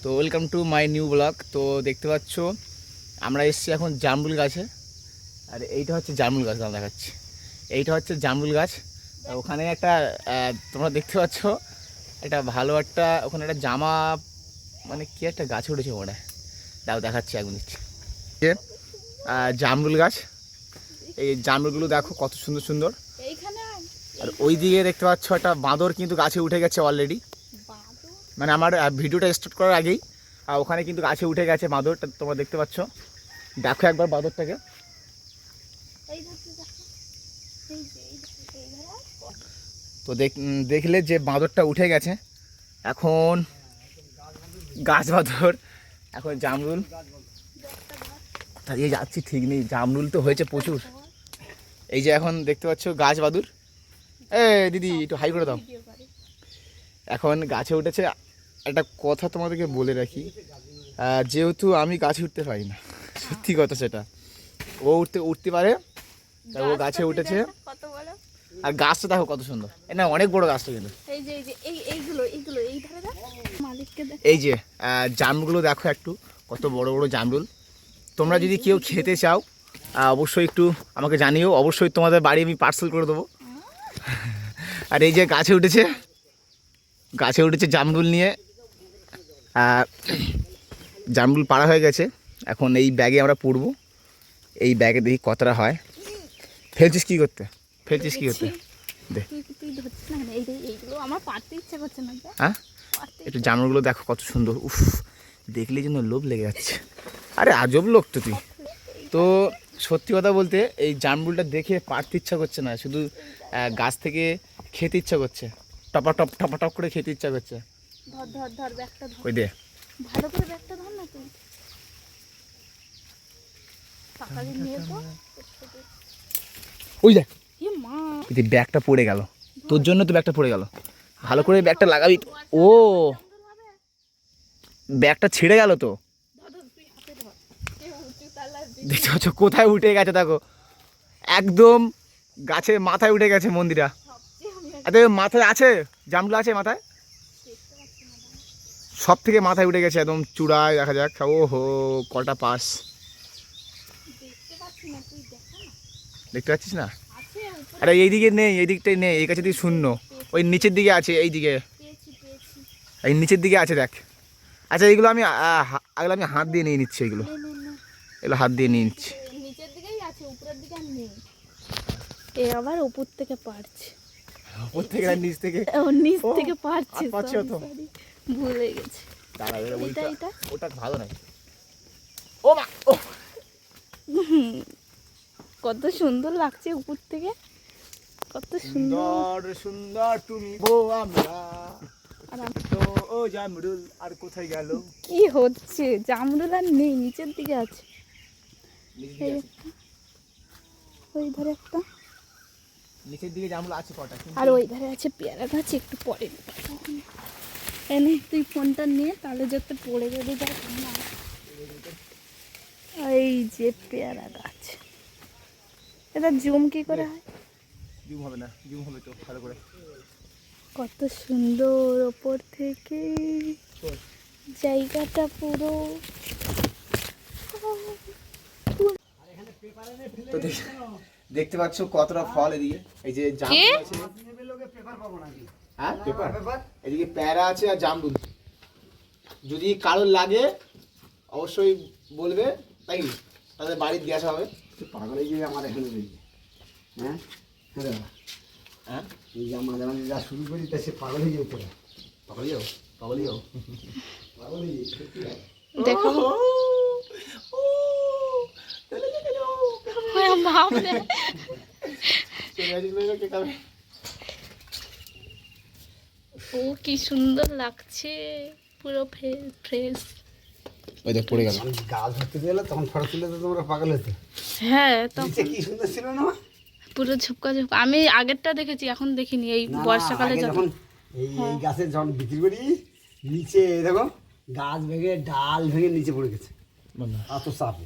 তো welcome to my new blog. তো দেখতে পাচ্ছ আমরা এসেছি এখন জামরুল গাছে। আর এইটা হচ্ছে জামরুল গাছ, আমরা দেখাচ্ছি। এইটা হচ্ছে জামরুল গাছ। ওখানে একটা তোমরা দেখতে পাচ্ছ একটা ভালো একটা ওখানে একটা জামা মানে কি একটা গাছে উঠেছে ওখানে, তাও দেখাচ্ছি এখন দিচ্ছি। জামরুল গাছ, এই জামরুলগুলো দেখো কত সুন্দর সুন্দর। আর ওই দিকে দেখতে পাচ্ছ একটা বাঁদর কিন্তু গাছে উঠে গেছে অলরেডি, মানে আমার ভিডিওটা স্টার্ট করার আগেই ওখানে কিন্তু গাছে উঠে গেছে বাঁদরটা, তোমরা দেখতে পাচ্ছ। দেখো একবার বাঁদরটাকে। তো দেখলে যে বাঁদরটা উঠে গেছে, এখন গাছ বাঁদর, এখন জামরুল তাড়িয়ে যাচ্ছি ঠিক নেই, জামরুল তো হয়েছে প্রচুর। এই যে এখন দেখতে পাচ্ছ গাছ বাদুর, দিদি একটু হাই করে দাও। এখন গাছে উঠেছে। একটা কথা তোমাদেরকে বলে রাখি, যেহেতু আমি গাছে উঠতে পারি না, সত্যি কথা সেটা, ও উঠতে পারে, তা ও গাছে উঠেছে। আর গাছটা দেখো কত সুন্দর, না অনেক বড় গাছটা কিন্তু। এই যে জামরুলগুলো দেখো একটু কত বড় বড় জামরুল। তোমরা যদি কেউ খেতে চাও অবশ্যই একটু আমাকে জানিও, অবশ্যই তোমাদের বাড়ি আমি পার্সেল করে দেবো। আর এই যে গাছে উঠেছে জামরুল নিয়ে, জামরুল পাড়া হয়ে গেছে। এখন এই ব্যাগে আমরা পড়বো, এই ব্যাগে দেখি কতটা হয়। ফেলছিস কি করতে দে। হ্যাঁ, একটু জামরুলগুলো দেখো কত সুন্দর, উফ দেখলেই যেন লোভ লেগে যাচ্ছে। আরে আজব লোক তো তুই। তো সত্যি কথা বলতে এই জামরুলটা দেখে পাড়তে ইচ্ছা করছে না, শুধু গাছ থেকে খেতে ইচ্ছা করছে, টপ করে খেতে ইচ্ছা করছে। ওই দে, ভালো করে ব্যাগটা ধর না তুই। টাকা দিয়ে নিয়ে তো। ওই দেখ, এ মা, এই ব্যাগটা পড়ে গেল, তোর জন্য তো ব্যাগটা পড়ে গেল। ভালো করে ব্যাগটা লাগাবি। ও ব্যাগটা ছিঁড়ে গেল তো, দেখতে পাচ্ছ কোথায় উঠে গেছে, দেখো একদম গাছের মাথায় উঠে গেছে মন্দিরা। আরে মাথায় আছে জামরুল, আছে মাথায়, সব থেকে মাথায় উঠে গেছে একদম চূড়ায়। দেখা যাক, ও হো কটা পাস দেখতে পাচ্ছিস না? আরে এই দিকে নেই, এই দিকটাই নেই, এই কাছে দিকে শূন্য, ওই নিচের দিকে আছে, এই দিকে এই নিচের দিকে আছে দেখ। আচ্ছা এইগুলো আমি হাত দিয়ে নিয়ে নিচ্ছি, এগুলো হাত দিয়ে নিয়ে নিচ্ছি। নিচের দিকেই আছে, উপরের দিকে আর নেই। এ আবার উপর থেকে পারছে, উপর থেকে আর নিচ থেকে, নিচ থেকে পারছে, ভুলে গেছে। ওটা ভালো নাই। ও মা, ও কত সুন্দর লাগছে উপর থেকে, কত সুন্দর সুন্দর তুমি ও আমরা। তো ও জামরুল আর কোথায় গেল? কি হচ্ছে, জামরুল আর নেই, নিচের দিকে আছে। ওই ধারে একটা, নিচের দিকে জামরুল আছে কটা, আর ওই ধারে আছে পেয়ারা গাছ, একটু পরে এনে তুই ফোনটা নিয়ে, তাহলে যাতে পড়ে যাবে যায় না। এই যে পেয়ারা গাছ, এটা জুম কি করে হয়? জুম হবে না, জুম হবে তো ভালো করে। কত সুন্দর ওপর থেকে জায়গাটা পুরো। তো দেখতে পাচ্ছ কতটা ফল এদিকে, এই যে জামরুল আছে, হ্যাঁ পেপার, এদিকে পেয়ারা আছে আর জামরুল। যদি কারোর লাগে অবশ্যই বলবে, তাই তাদের বাড়ির দিয়ে আসা হবে। পাগল হয়ে যাবে আমার এখানে রয়েছে। হ্যাঁ হ্যাঁ, এই যে আমাদের যা শুরু করি তা সে পাগল হয়ে যাবে। তোরা পাগল যাও, পাগল যাও, পাগল হয়ে যাবে সত্যি। দেখো ও কি সুন্দর লাগছে, পুরো ফ্রেশ। ওই দেখ পড়ে গেল। গাছ ধরতে গেলে তখন ফটো তুলে তো তোমরা পাগল হতো। হ্যাঁ, নিচে কি সুন্দর ছিল না, পুরো ঝুপকা ঝুপকা। আমি আগেরটা দেখেছি, এখন দেখিনি। এই বর্ষাকালে যখন এই গাছের যখন বিক্রি করি, নিচে দেখো গাছ ভেঙে ডাল ভেঙে নিচে পড়ে গেছে, এত চাপে।